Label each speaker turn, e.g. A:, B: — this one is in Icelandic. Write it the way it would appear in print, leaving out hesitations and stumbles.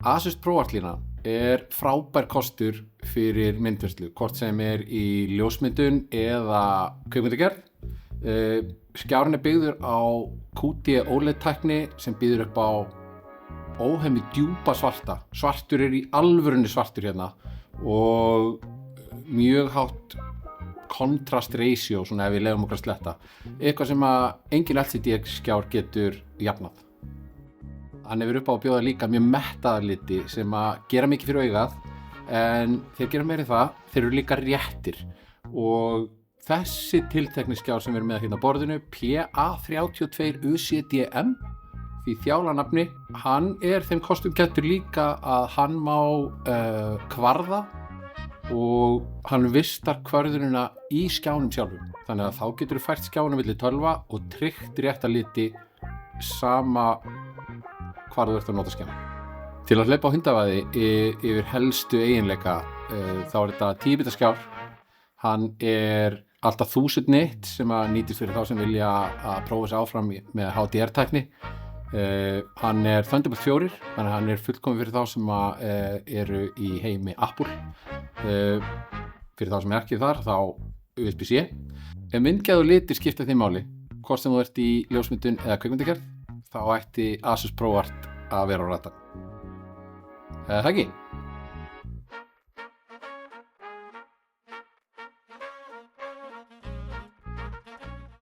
A: Asus ProArt línan frábær kostur fyrir myndvinnslu, hvort sem í ljósmyndun eða kvikmyndagerð. Skjárinn byggður á QD OLED tækni sem býður upp á óhemju djúpa svarta. Svartur í alvörunni svartur hérna og mjög hátt kontrast ratio, svona ef við leyfum okkur að sletta. Eitthvað sem að engin LCD skjár getur jafnað. Hann hefur upp á að bjóða líka mjög mettaða liti sem að gera mikið fyrir augað, en þeir gera meira en það, þeir eru líka réttir. Og þessi tiltekni skjár sem við erum með hérna á borðinu, PA32UCDM, því þjálanafni, hann þeim kostum kenndur líka að hann má kvarða og hann vistar kvörðunina í skjánum sjálfum. Þannig að þá getur þú fært skjánum milli tölva og tryggt rétta liti sama hvar þú ert að nota skjána. Til að hleypa á hundavaði yfir helstu eiginleika þá þetta 10 bita skjár. Hann alltaf 1000 nit sem að nýtist fyrir þá sem vilja að prófa sig áfram með HDR-tækni. Hann Thunderbolt 4, þannig að hann fullkominn fyrir þá sem að eru í heimi Apple. Fyrir þá sem ekki þar, þá USB-C. Ef myndgæð og litir skipta því máli, hvort sem þú ert í ljósmyndun eða kvikmyndagerð, þá ætti Asus ProArt að vera á radarnum. Það ekki?